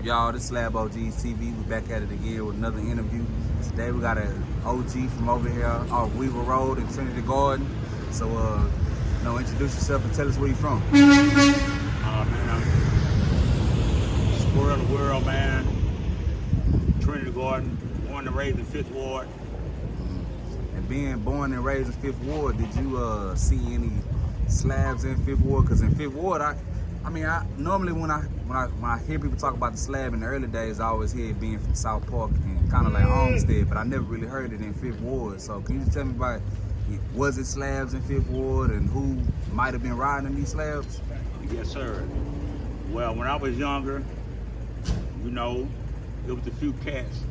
up, y'all? This is SlabOgsTv. We back at it again with another interview. Today we got an OG from over here off Weaver Road in Trinity Garden. So, introduce yourself and tell us where you from. Man, I'm Squirrel, the world, man. Trinity Garden, born and raised in 5th Ward. And being born and raised in 5th Ward, did you see any slabs in 5th Ward? Because in 5th Ward, I normally when I hear people talk about the slab in the early days, I always hear it being from South Park and kind of like Homestead, but I never really heard it in 5th Ward. So can you just tell me about, was it slabs in 5th Ward and who might have been riding in these slabs? Yes, sir. Well, when I was younger, it was a few cats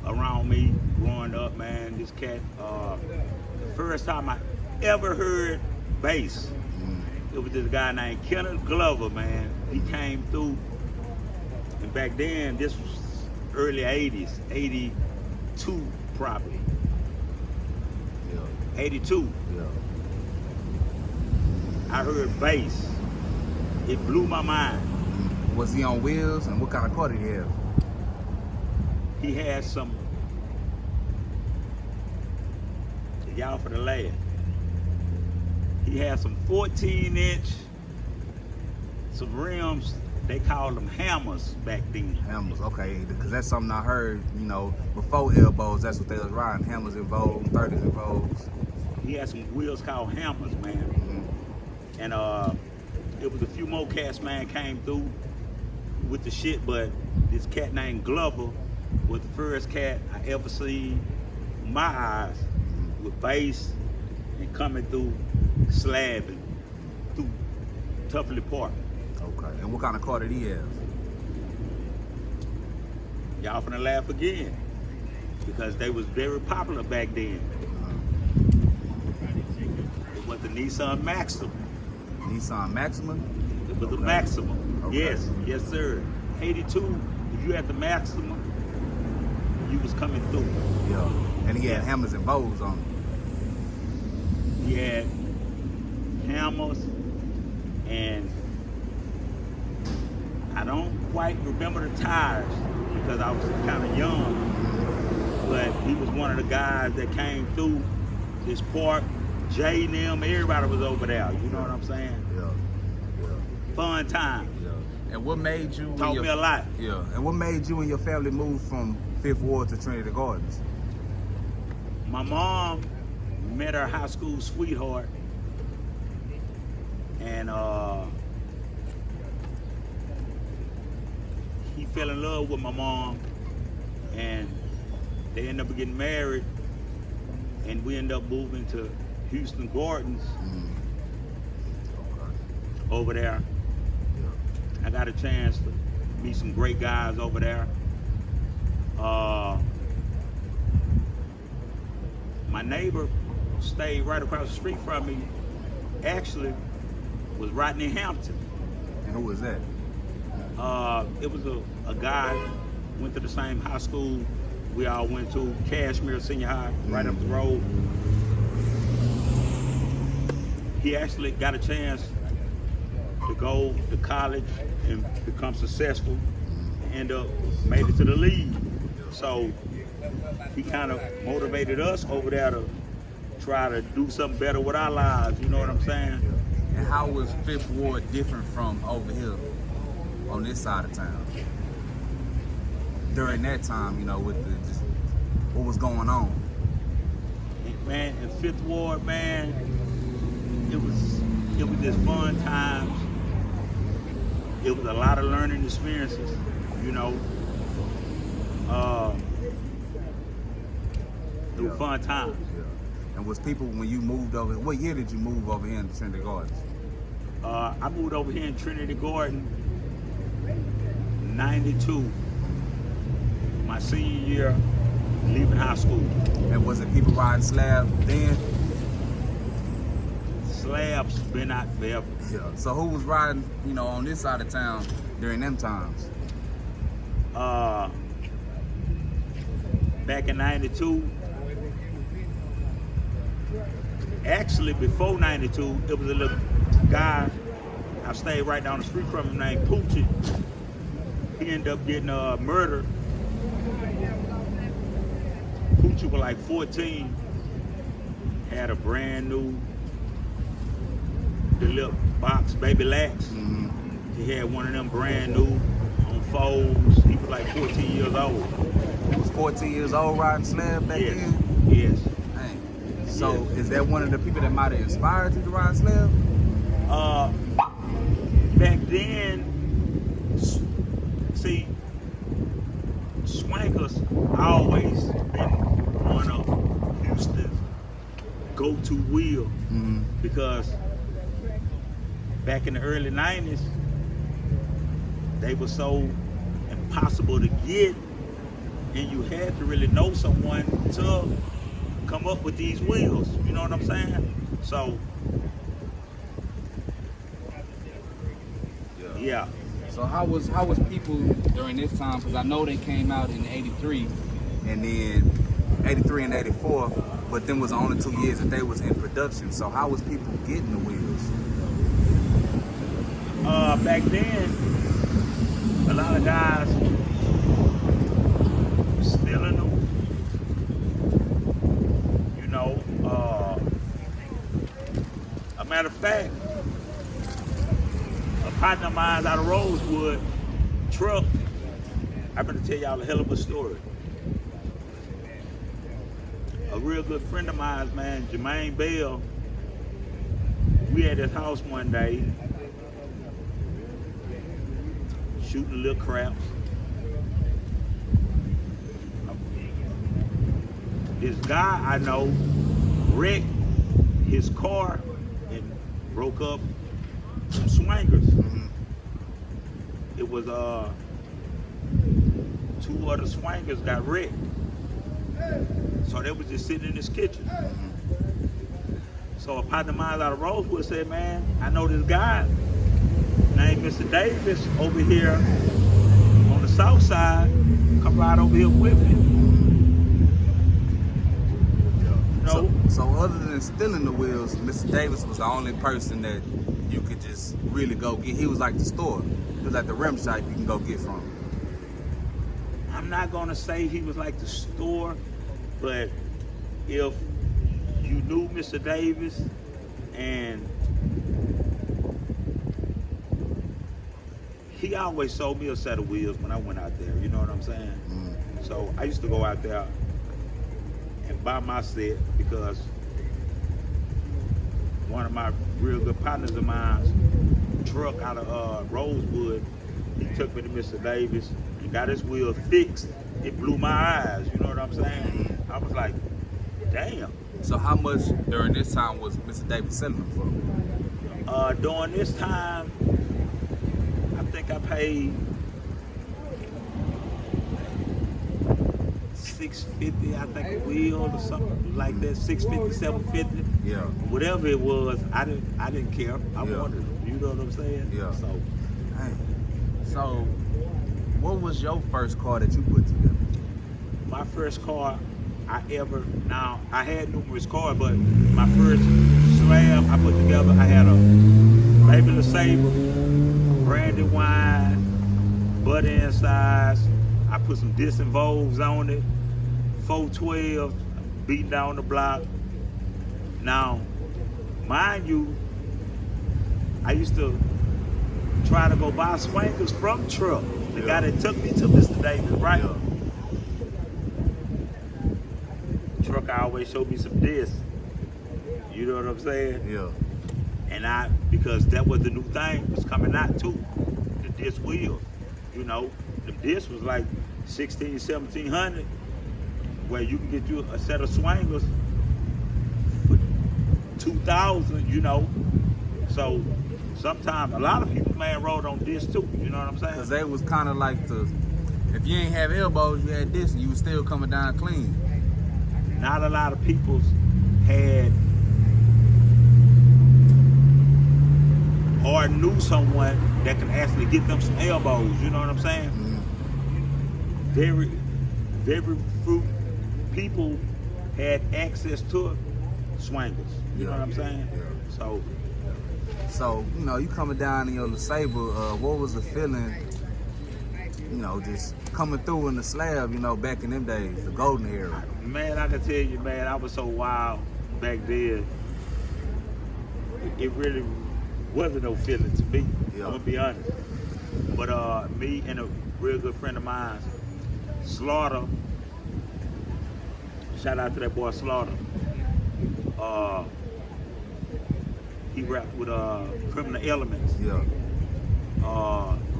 around me growing up, man. This cat, the first time I ever heard bass, it was this guy named Kenneth Glover, man. He came through, and back then, this was early 80s, 82 probably. Yeah. 82. Yeah. I heard bass. It blew my mind. Was he on wheels, and what kind of car did he have? He had some, y'all for the laugh, he had some 14-inch, some rims, they called them hammers back then. Hammers, okay, because that's something I heard, before elbows, that's what they was riding, hammers in Vogue, 30s in Vogues. He had some wheels called hammers, man. And it was a few more cats, man, came through with the shit, but this cat named Glover was the first cat I ever seen with my eyes with bass and coming through slabbing through Tuffley Park. Okay, and what kind of car did he have? Y'all finna laugh again because they was very popular back then. It was the Nissan Maxima. Nissan Maxima? It was okay. the Maxima. Okay. Yes sir. 82, if you had the Maxima, you was coming through. Yeah, and he had hammers and bows on it. He had hammers, and I don't quite remember the tires because I was kind of young, but he was one of the guys that came through this park. Jay and them, everybody was over there, you know what I'm saying? Yeah. Fun time. Yeah. And what made you... Taught me a lot. Yeah, and what made you and your family move from 5th Ward to Trinity Gardens? My mom met her high school sweetheart, and he fell in love with my mom, and they ended up getting married, and we ended up moving to Houston Gardens. Okay. Over there. Yeah. I got a chance to meet some great guys over there. My neighbor stayed right across the street from me, actually was Rodney Hampton. And who was that? It was a guy, went to the same high school we all went to, Cashmere Senior High, right up the road. He actually got a chance to go to college and become successful, and made it to the league. So he kind of motivated us over there to try to do something better with our lives, you know what I'm saying? And how was 5th Ward different from over here on this side of town? During that time, with what was going on? Man, in 5th Ward, man, it was just fun times. It was a lot of learning experiences, It was fun times. Yeah. And was people, when you moved over, what year did you move over here in Trinity Gardens? I moved over here in Trinity Garden, 92. My senior year, leaving high school. And was it people riding slab then? Slabs been out forever. Yeah. So who was riding, on this side of town during them times? Back in 92, actually before 92, it was a little guy, I stayed right down the street from him named Poochie. he ended up getting murdered. Poochie was like 14, had a brand new the little box Baby Lax. He had one of them brand new on folds. He was like 14 years old. He was 14 years old riding slab back Yes. then? Yes. Dang. So Yes. is that one of the people that might have inspired you to ride slab? Back then, see, Swankers always been one of Houston's go-to wheel because back in the early 90s, they were so impossible to get, and you had to really know someone to come up with these wheels. You know what I'm saying? So, yeah. So how was people during this time? Because I know they came out in '83, and then '83 and '84, but them was the only 2 years that they was in production. So how was people getting the wheels? Back then, a lot of guys stealing them. You know, a matter of fact, a partner of mine out of Rosewood, truck, I'm gonna tell y'all a hell of a story. A real good friend of mine, man, Jermaine Bell, we at his house one day, shooting little craps. This guy I know wrecked his car and broke up some swingers. It was 2 other swingers got wrecked. So they was just sitting in his kitchen. So a partner of mine out of Rosewood said, man, I know this guy named Mr. Davis over here on the south side. Come right over here with me. No. So other than stealing the wheels, Mr. Davis was the only person that you could just really go get. He was like the store. He was like the rim shop you can go get from. I'm not gonna say he was like the store, but if you knew Mr. Davis and he always sold me a set of wheels when I went out there, you know what I'm saying? So I used to go out there and buy my set because one of my real good partners of mine's truck out of Rosewood, he took me to Mr. Davis and got his wheel fixed. It blew my eyes, you know what I'm saying? I was like, damn. So how much during this time was Mr. Davis selling them for? During this time, I think I paid $650, I think, a wheel or something like that. $650, $750. Yeah. Whatever it was, I didn't care. I wanted it. You know what I'm saying? Yeah. So, so what was your first car that you put together? my first car I had numerous cars, but my first slab I put together, I had a Baby Saber, brandy wine, butter insides. I put some disinvolves on it, 412, beating down the block. Now, mind you, I used to try to go buy swingers from Truck, the guy that took me to Mr. Davis, right? Yeah. Truck always showed me some discs. You know what I'm saying? Yeah. And because that was the new thing was coming out too, the disc wheels. You know, the disc was like 16, 1700, where you can get you a set of swingers for 2,000, you know. So sometimes a lot of people, man, rode on disc too, you know what I'm saying? Because they was kind of like if you ain't have elbows, you had this, and you was still coming down clean. Not a lot of people had or knew someone that can actually get them some elbows, you know what I'm saying? Very, very few people had access to swingers, you know what I'm saying? Yeah. So, you know, you coming down in your LeSabre, what was the feeling you know, just coming through in the slab, you know, back in them days, the golden era? Man, I can tell you, man, I was so wild back then. It really wasn't no feeling to me. Yeah. I'm gonna be honest. But me and a real good friend of mine, Slaughter. Shout out to that boy Slaughter. He rapped with Criminal Elements. Yeah.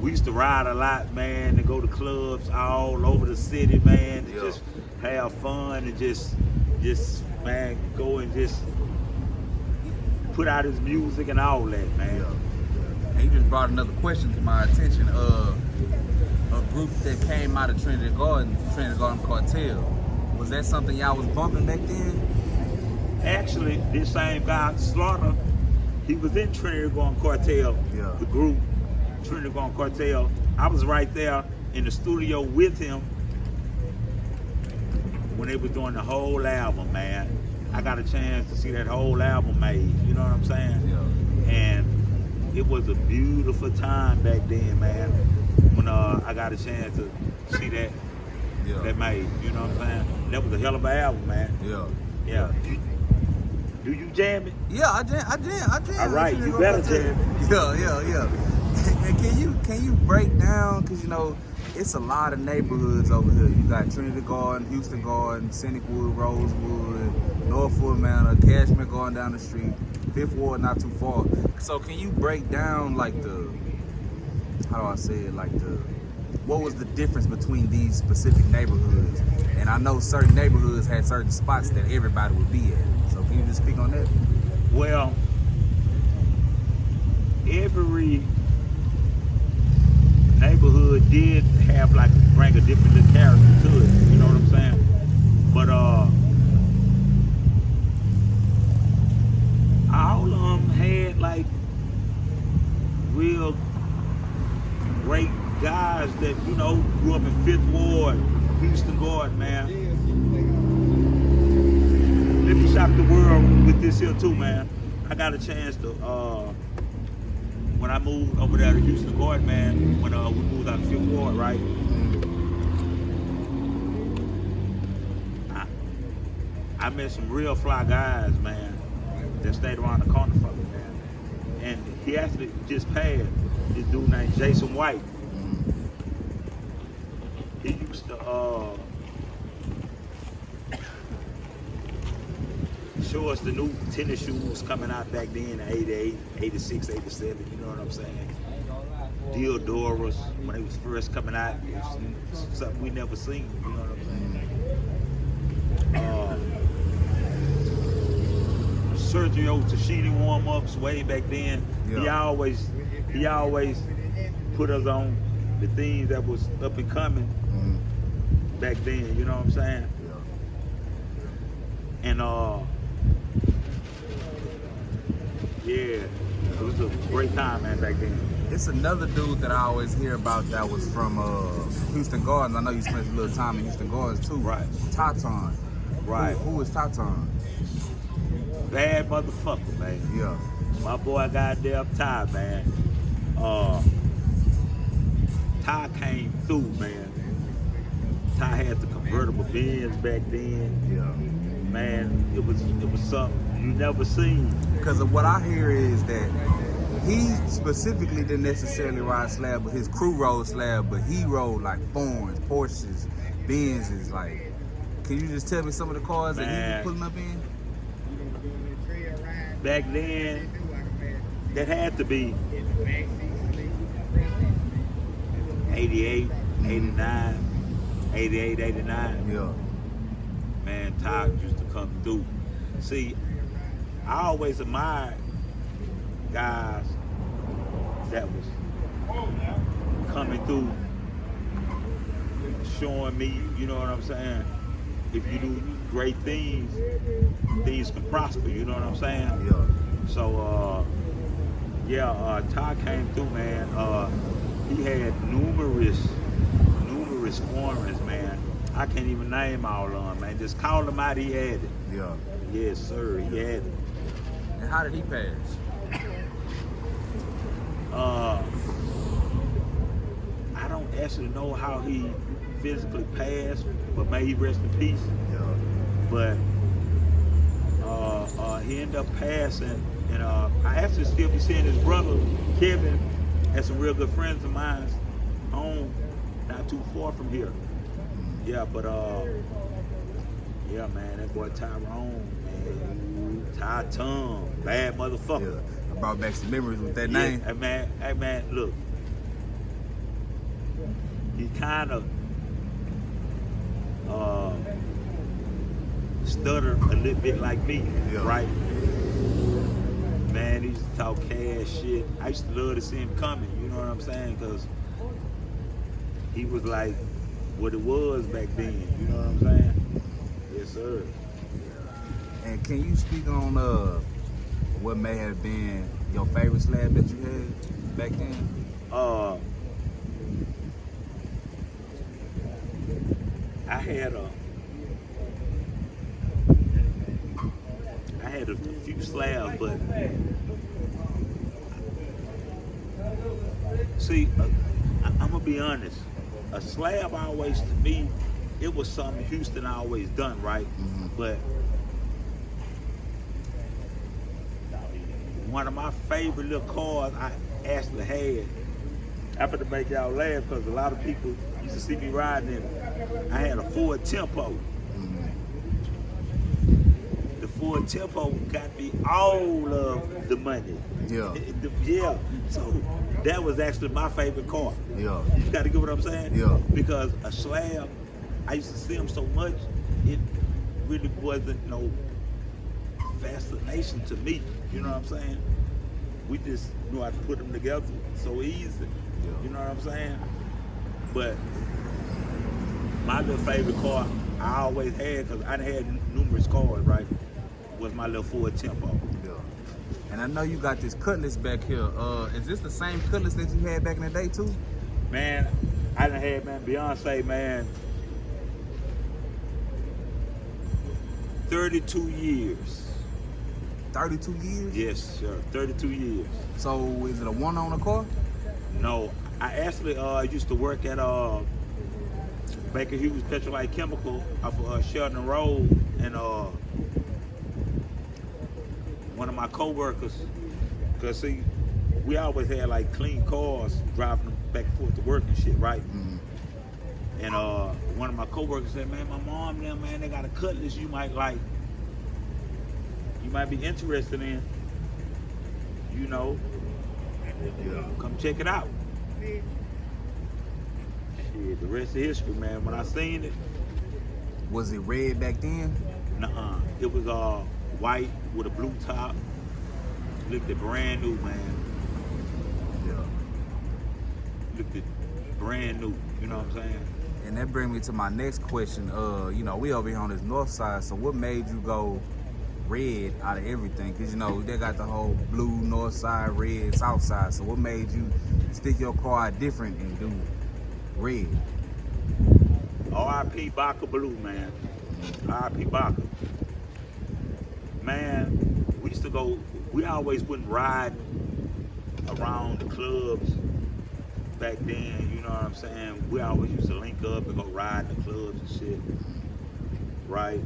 We used to ride a lot, man, and go to clubs all over the city, man, to Yeah. just have fun and just man, go and just put out his music and all that, man. Yeah. And you just brought another question to my attention. A group that came out of Trinity Garden Cartel. Was that something y'all was bumping back then? Actually, this same guy, Slaughter, he was in Trinity Garden Cartel, Yeah. the group, Trinity Garden Cartel. I was right there in the studio with him when they was doing the whole album, man. I got a chance to see that whole album made, you know what I'm saying? Yeah. And it was a beautiful time back then, man, when I got a chance to see that made, you know what I'm saying? That was a hell of an album, man. Yeah. Do you jam it? Yeah, I jam. All right, you better jam it. Yeah. And can you break down, because you know it's a lot of neighborhoods over here. You got Trinity Garden, Houston Garden, Scenic Wood, Rosewood, Northwood Manor, Cashmere Garden down the street, Fifth Ward not too far. So can you break down like what was the difference between these specific neighborhoods? And I know certain neighborhoods had certain spots that everybody would be at. So can you just speak on that? Well, every neighborhood did have bring a different little character to it, you know what I'm saying? But all of them had real great guys that, you know, grew up in Fifth Ward, Houston Garden, man. Let me shock the world with this here too, man. I got a chance to, when I moved over there to Houston Garden, man, when we moved out of Fifth Ward, right? I met some real fly guys, man, that stayed around the corner from me, man. And he actually just passed, this dude named Jason White. He used to show us the new tennis shoes coming out back then in 88, 86, 87, you know what I'm saying? Deodoras, when they was first coming out, it was something we never seen, you know what I'm saying? Sergio Tashini warm-ups way back then. Yeah. He always put us on the things that was up and coming back then, you know what I'm saying? Yeah. And it was a great time, man, back then. It's another dude that I always hear about that was from Houston Gardens. I know you spent a little time in Houston Gardens too. Right. Tatum. Right. Who is Tatum? Bad motherfucker, man. Yeah. My boy goddamn Ty, man. Ty came through, man. Ty had the convertible Benz back then. Yeah. Man, it was something you never seen. Because of what I hear is that he specifically didn't necessarily ride slab, but his crew rode slab, but he rode like Thorns, Porsches, Benzes. Like, can you just tell me some of the cars that he was pulling up in? Back then, that had to be 88, 89, 88, 89. Yeah. Man, Ty used to come through. See, I always admired guys that was coming through, showing me, you know what I'm saying? If you do great things, things can prosper, you know what I'm saying? Yeah. So, Ty came through, man. He had numerous foreigners, man. I can't even name all of them, man. Just call them out, he had it. Yeah. Yes, sir, he had it. And how did he pass? I don't actually know how he physically passed, but may he rest in peace. Yeah. But he ended up passing, and I actually still be seeing his brother Kevin and some real good friends of mine home not too far from here. Yeah, but yeah, man, that boy Tyrone, man, Tatum, bad motherfucker. Yeah. I brought back some memories with that name. Hey man, look, he kind of stutter a little bit like me, right? Man, he used to talk cash shit. I used to love to see him coming, you know what I'm saying? Because he was like what it was back then, you know what I'm saying? Yes, sir. And can you speak on what may have been your favorite slab that you had back then? I had a few slabs, but see, I'm gonna be honest. A slab always, to me, it was something Houston always done, right? Mm-hmm. But one of my favorite little cars I actually had, after to make y'all laugh, because a lot of people used to see me riding in it. I had a Ford Tempo. Mm-hmm. The Ford Tempo got me all of the money. Yeah. Yeah. So that was actually my favorite car. Yeah. You got to get what I'm saying? Yeah. Because a slab, I used to see them so much, it really wasn't no fascination to me. You know what I'm saying? We just knew how to put them together so easy. Yeah. You know what I'm saying? But my little favorite car I always had, because I done had numerous cars, right, was my little Ford Tempo. Yeah. And I know you got this Cutlass back here. Is this the same Cutlass that you had back in the day too? Man, I done had, man, Beyonce, man, 32 years. 32 years? Yes, sir, 32 years. So is it a one-owner car? No, I actually used to work at Baker Hughes Petrolite Chemical off of Sheldon Road, and one of my co-workers, cause see, we always had like clean cars driving them back and forth to work and shit, right? Mm-hmm. And one of my co-workers said, man, my mom and them, man, they got a Cutlass you might like, you might be interested in, you know, Yeah. come check it out. Shit, the rest is history, man. When I seen it, Was it red back then? nuh-uh. It was white with a blue top. Looked at brand new, man. Yeah. Looked at brand new. You know what I'm saying? And that brings me to my next question. You know, we over here on this north side, so what made you go red out of everything? Because, you know, they got the whole blue north side, red south side. So what made you stick your car out different and do red? R.I.P. Baca Blue, man. R.I.P. Baca. Man, we used to go, we always wouldn't ride around the clubs back then, you know what I'm saying? We always used to link up and go ride in the clubs and shit, right?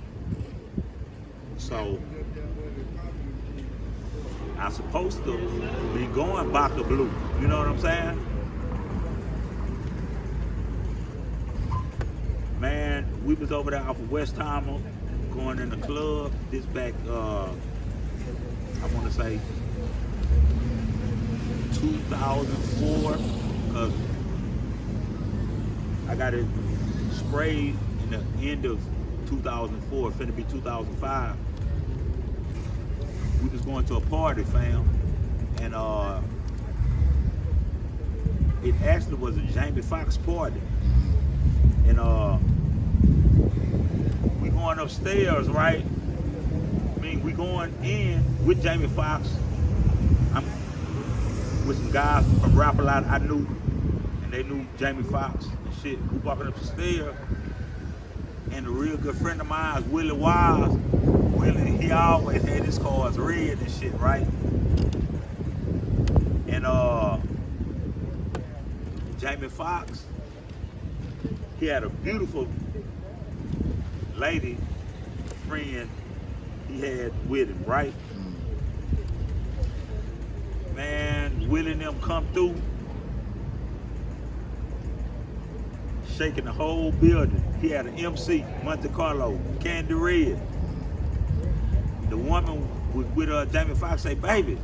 So, I'm supposed to be going Baca Blue, you know what I'm saying? Man, we was over there off of Westheimer, going in the club, this back, I want to say 2004, because I got it sprayed in the end of 2004, finna be 2005. We was going to a party, fam, and it actually was a Jamie Foxx party, and we going upstairs, right? I mean, we going in with Jamie Foxx. I'm with some guys from Rap A Lot I knew, and they knew Jamie Foxx and shit. We walking up the stairs, and a real good friend of mine, Willie Wise. Willie, he always had his cars red and shit, right? And Jamie Foxx, he had a beautiful lady friend he had with him, right? Man, Willie and them come through, shaking the whole building. He had an MC, Monte Carlo, Candy Red. The woman with Jamie Foxx say, baby,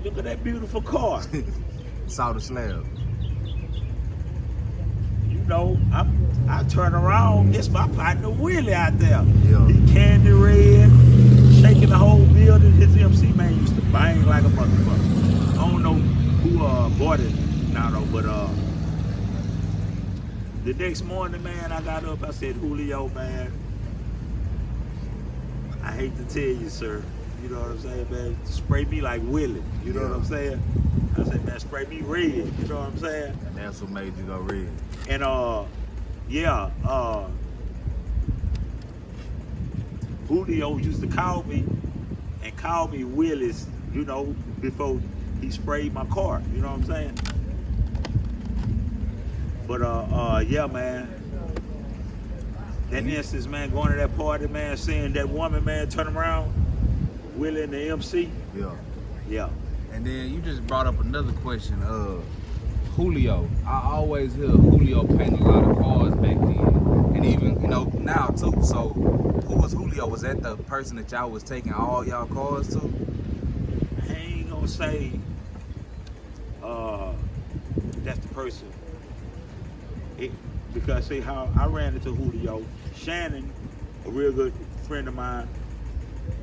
look at that beautiful car. Saw the slab. You know, I turn around, it's my partner Willie out there. Yeah. He Candy Red, shaking the whole building. His MC man used to bang like a motherfucker. I don't know who bought it now though, but the next morning, man, I got up, I said, Julio, man, I hate to tell you, sir. You know what I'm saying, man? Spray me like Willie. You know what I'm saying? I said, man, spray me red. You know what I'm saying? And that's what made you go red. And Julio used to call me Willis, you know, before he sprayed my car. You know what I'm saying? But yeah, man. That instance, man, going to that party, man, seeing that woman, man, turn around, Willie and the MC. Yeah. Yeah. And then you just brought up another question. Julio. I always hear Julio paint a lot of cars back then, and even now too. So, who was Julio? Was that the person that y'all was taking all y'all cars to? I ain't gonna say that's the person. Because see how I ran into Julio. Shannon, a real good friend of mine.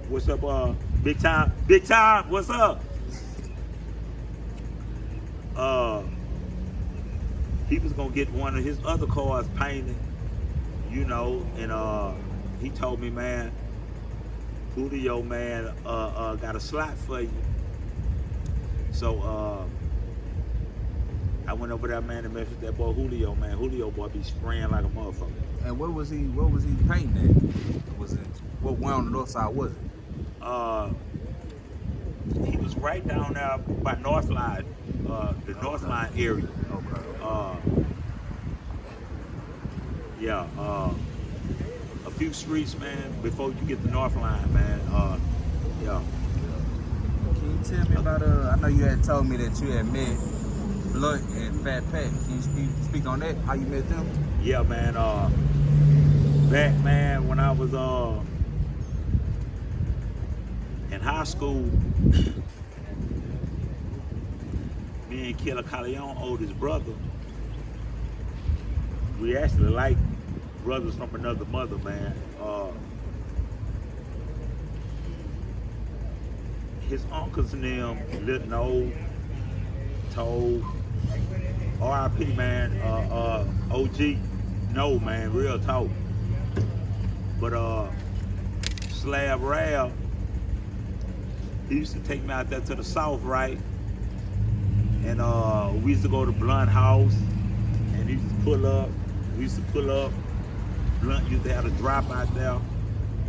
What's up, Big Time? Big Time, what's up? He was gonna get one of his other cars painted, you know, and he told me, man, Julio, man, got a slot for you. So I went over there, man, and met with that boy Julio, man. Julio boy be spraying like a motherfucker. And what was he painting at? Was it what one on the north side was it? He was right down there by Northline, the Northline area. Okay. Yeah, a few streets, man, before you get to Northline, man. Yeah. Can you tell me about I know you had told me that you had met Blunt and Fat Pat. Can you speak on that? How you met them? Yeah, man. Back, man, when I was in high school, me and Killer Calleon, oldest brother, we actually like brothers from another mother, man. His uncles and them, Little No, Told, R.I.P. man, OG, no man, real talk. But Slab Rail, he used to take me out there to the south, right? And we used to go to Blunt house, and he used to pull up. We used to pull up. Blunt used to have a drop out there.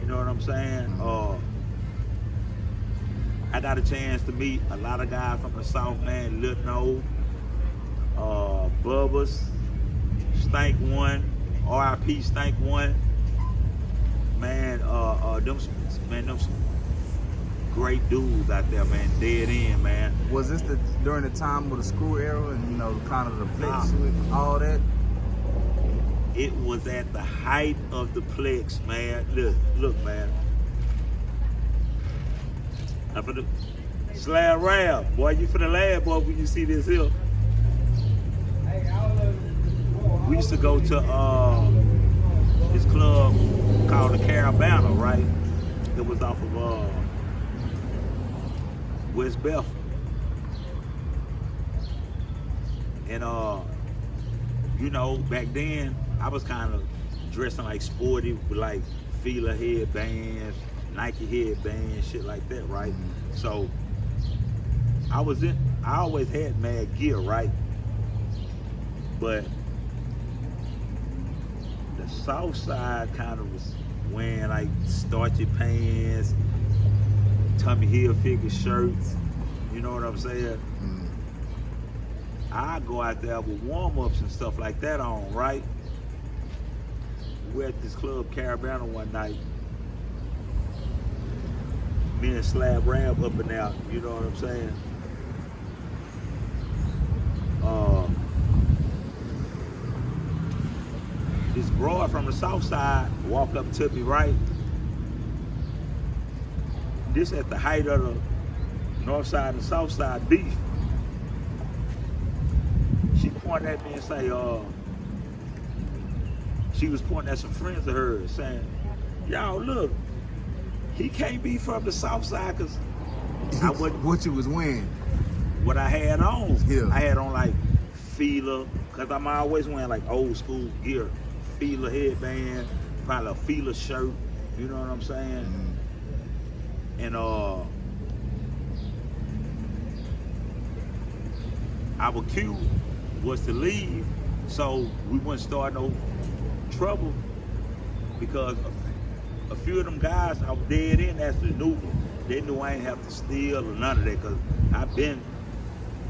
You know what I'm saying? I got a chance to meet a lot of guys from the south, man. Lil No, Bubba's, Stank One, R.I.P. Stank One. Man, them some great dudes out there, man. Dead end, man. Was this during the time of the screw era and kind of the flex with all that? It was at the height of the Plex, man. Look, man. I'm for the Slab Rail, boy. You for the lab, boy. When you see this here, we used to go to this club called the Caravana, right? It was off of West Belford, and back then I was kind of dressing like sporty with like Fila headbands, Nike headbands, shit like that, right? So I always had mad gear, right? But the south side kind of was wearing like starchy pants, Tommy Hilfiger shirts, you know what I'm saying? I go out there with warm-ups and stuff like that on, right? We're at this club Carabana one night. Me and Slab Rab up and out, you know what I'm saying? This broad from the south side walk up to me, right? This at the height of the north side and south side beef. She pointed at me and say, she was pointing at some friends of hers saying, y'all look, he can't be from the south side because I wasn't. What you was wearing? What I had on. Yeah. I had on like Fila, because I'm always wearing like old school gear. Fila headband, probably a Fila shirt, you know what I'm saying? And our cue was to leave so we wouldn't start no trouble, because a few of them guys I was dead in actually knew me. They knew I ain't have to steal or none of that, because I've been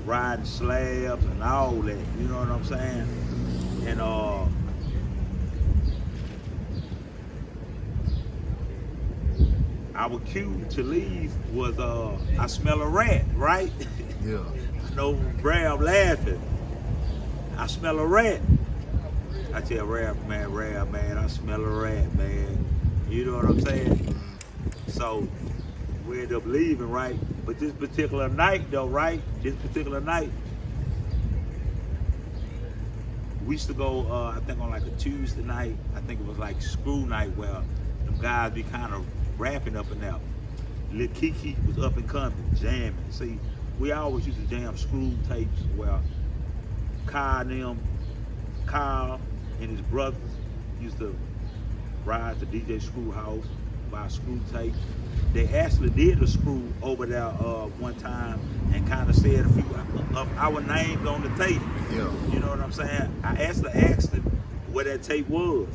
riding slabs and all that, you know what I'm saying? And our cue to leave was I smell a rat, right? Yeah. No, Rab laughing. I smell a rat. I tell Rab, man, I smell a rat, man. You know what I'm saying? So we end up leaving, right? But this particular night though, right? This particular night, we used to go, I think on like a Tuesday night, I think it was like screw night, where them guys be kind of rapping up and out. Lil Kiki was up and coming, jamming. See, we always used to jam screw tapes where Kyle and his brothers used to ride to DJ Screw House, buy screw tapes. They actually did a screw over there one time and kind of said a few of our names on the tape. Yeah. You know what I'm saying? I actually asked him where that tape was.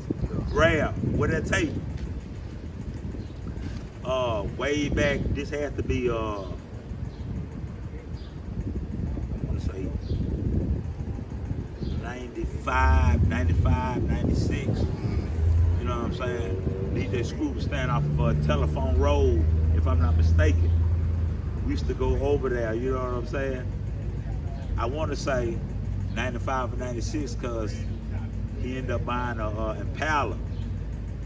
Rab, where that tape? Way back, this had to be, I want to say 95, 96. You know what I'm saying? DJ Screw was standing off of Telephone Road, if I'm not mistaken. We used to go over there, you know what I'm saying? I want to say 95 or 96 because he ended up buying a Impala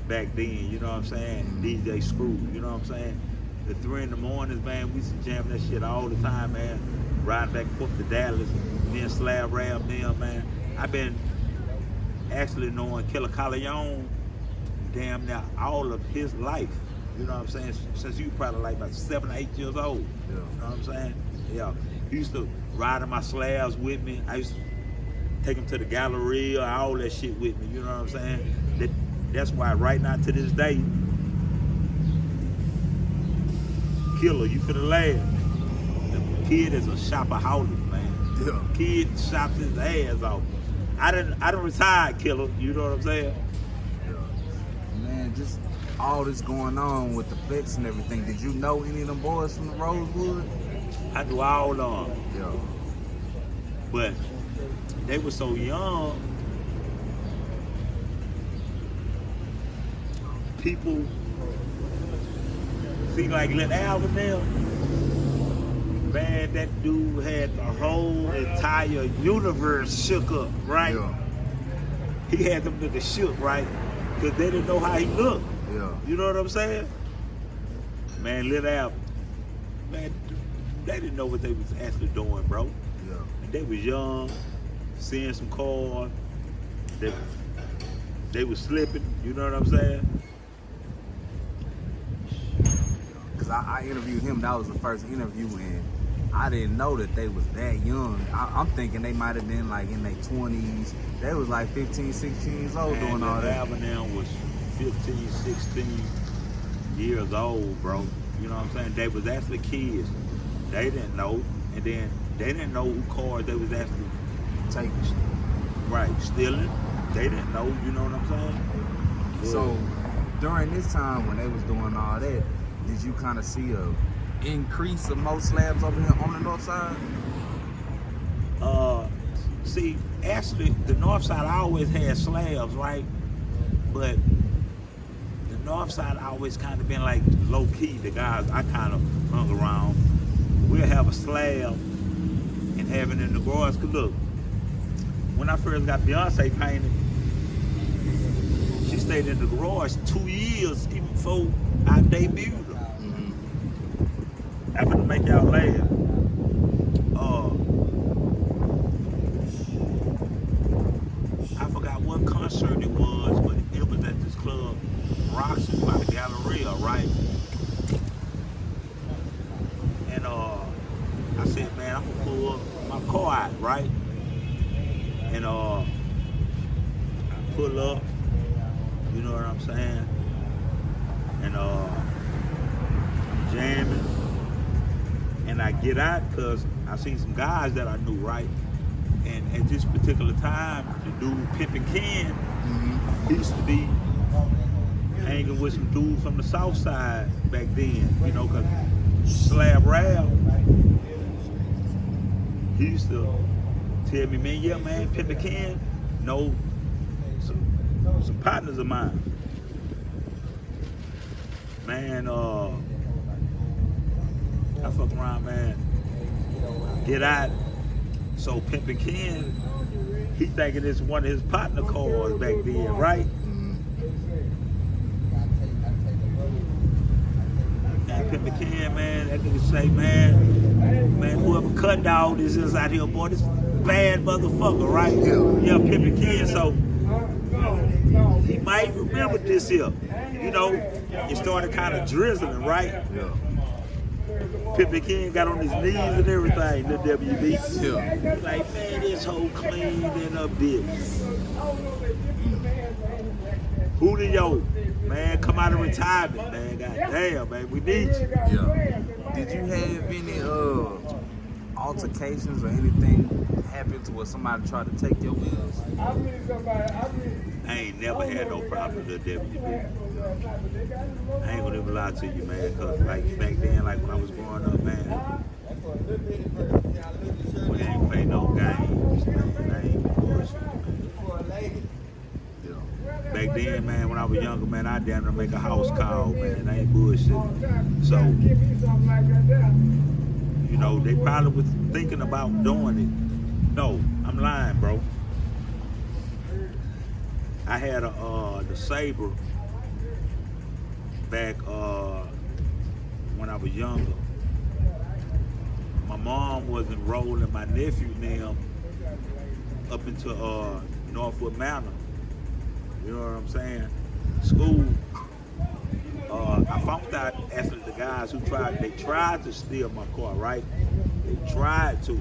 back then, you know what I'm saying? DJ Screw, you know what I'm saying? The 3 in the mornings, man, we used to jam that shit all the time, man. Riding back and forth to Dallas, me and Slab Rab them, man. I've been actually knowing Killer Corleone damn near all of his life, you know what I'm saying? Since you probably like about 7 or 8 years old, Yeah. you know what I'm saying? Yeah, he used to ride in my slabs with me. I used to take him to the Galleria, all that shit with me, you know what I'm saying? That's why right now to this day, Killer, you finna laugh. The kid is a shopaholic, man. Yeah. Kid shops his ass off. I didn't retire, Killer, you know what I'm saying? Man, just all this going on with the flex and everything. Did you know any of them boys from the Rosewood? I knew all of them. Yeah. But they were so young. People see like Lil Alvin now. Man, that dude had the whole entire universe shook up, right? Yeah. He had them niggas shook, right? Because they didn't know how he looked. Yeah. You know what I'm saying? Man, Lil Alvin, man, they didn't know what they was actually doing, bro. Yeah. And they was young, seeing some cars. They was slipping, you know what I'm saying? Cause I interviewed him. That was the first interview, and I didn't know that they was that young. I'm thinking they might have been like in their 20s. They was like 15, 16 years old doing all that. Alvin was 15, 16 years old, bro. You know what I'm saying? They was actually kids. They didn't know, and then they didn't know who cars they was actually Taking. right stealing. They didn't know. You know what I'm saying? Yeah. So during this time when they was doing all that, did you kind of see a increase of more slabs over here on the north side? See, actually, the north side always had slabs, right? But the north side always kind of been like low key. The guys I kind of hung around, we'll have a slab and have it in the garage. Cause look, when I first got Beyonce painted, she stayed in the garage 2 years even before I debuted her. I'm gonna make y'all laugh. I forgot what concert it was, but it was at this club, Roxy, by the Galleria, right? And I said, man, I'm gonna pull up my car out, right? And I pull up, you know what I'm saying? And I'm jamming. And I get out because I seen some guys that I knew, right? And at this particular time, the dude Pimp Pen, he used to be hanging with some dudes from the south side back then, you know, because Slab Rap, he used to tell me, man, yeah, man, Pimp Pen know some partners of mine. Man, I fuck around, man. Get out. So Pimp Pen, he thinking it's one of his partner cars back then, right? And Pimp Pen, man, that nigga say, man, whoever cut dog this is out here, boy, this bad motherfucker, right? Yeah, Pimp Pen. So he might remember this here. You know, it started kind of drizzling, right? Yeah. Pimp Pen got on his knees and everything, the WB. Yeah. He like, man, this whole cleaned and up this. Julio, man, come out of retirement, man. God damn, man, we need you. Yeah. Did you have any altercations or anything happen to where somebody tried to take your wheels? I ain't never had no problem with the WB. I ain't gonna even lie to you, man, cause like back then, like when I was growing up, man, we ain't play no games, man. I ain't bullshit, man. Back then, man, when I was younger, man, I damn near make a house call, man. I ain't bullshit. So, you know, they probably was thinking about doing it. No, I'm lying, bro. I had the Sabre back when I was younger. My mom was enrolling my nephew now up into Northwood Manor. You know what I'm saying? School. I found out actually the guys who tried to steal my car, right? They tried to.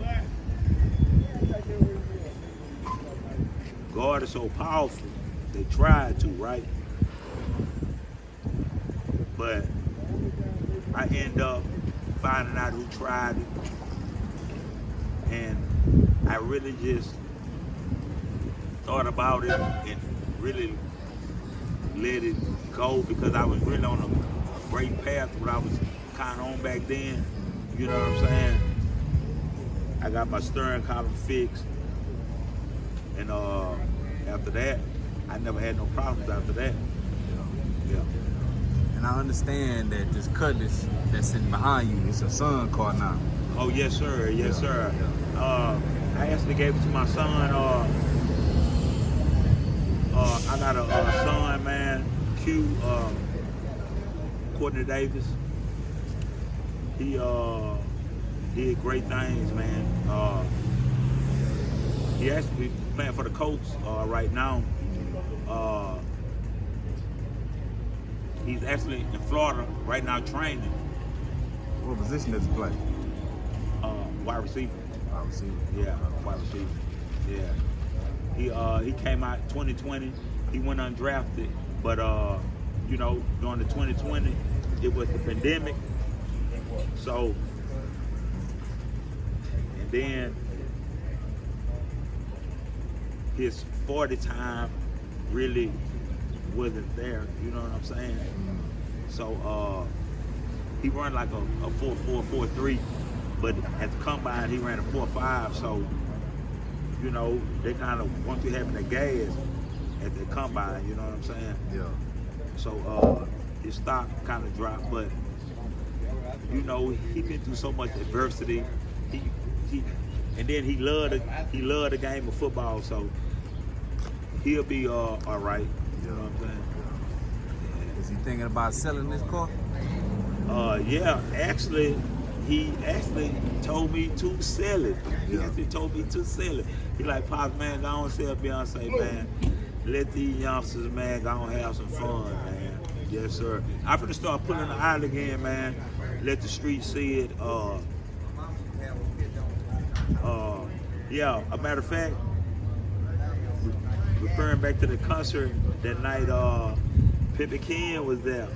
God is so powerful. They tried to, right? But I end up finding out who tried it. And I really just thought about it and really let it go because I was really on a great path what I was kind of on back then. You know what I'm saying? I got my steering column fixed. And after that, I never had no problems after that. Yeah. And I understand that this Cutlass that's sitting behind you is your son's car now. Oh, yes, sir. Yes, sir. Yeah. I actually gave it to my son. I got a son, man, Q, Courtney Davis. He did great things, man. He actually playing for the Colts right now. He's actually in Florida right now training. What position does he play? Wide receiver. Wide receiver. Yeah, wide receiver. Yeah. He came out 2020. He went undrafted, but you know, during the 2020, it was the pandemic. So, and then his 40 time really wasn't there. You know what I'm saying? So he ran like a 4.4, 4.3, but at the combine he ran a 4.5. So you know, they kind of want you having the gas at the combine, you know what I'm saying? Yeah. So his stock kind of dropped, but you know, he been through so much adversity. He and then he loved the game of football, so he'll be all right. You know what I'm saying? Is he thinking about selling this car? Yeah, actually, he actually told me to sell it. He Yeah. actually told me to sell it. He like, Pops, man, go on sell Beyonce, man. Let these youngsters, man, go on have some fun, man. Yes, sir. I'm finna start pulling the aisle again, man. Let the streets see it. Yeah, a matter of fact, referring back to the concert that night, Pimp Pen was there.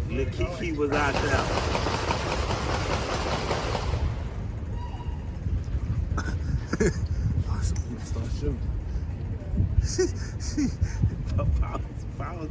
Lil Kiki was out there. Some people start shooting. Pause.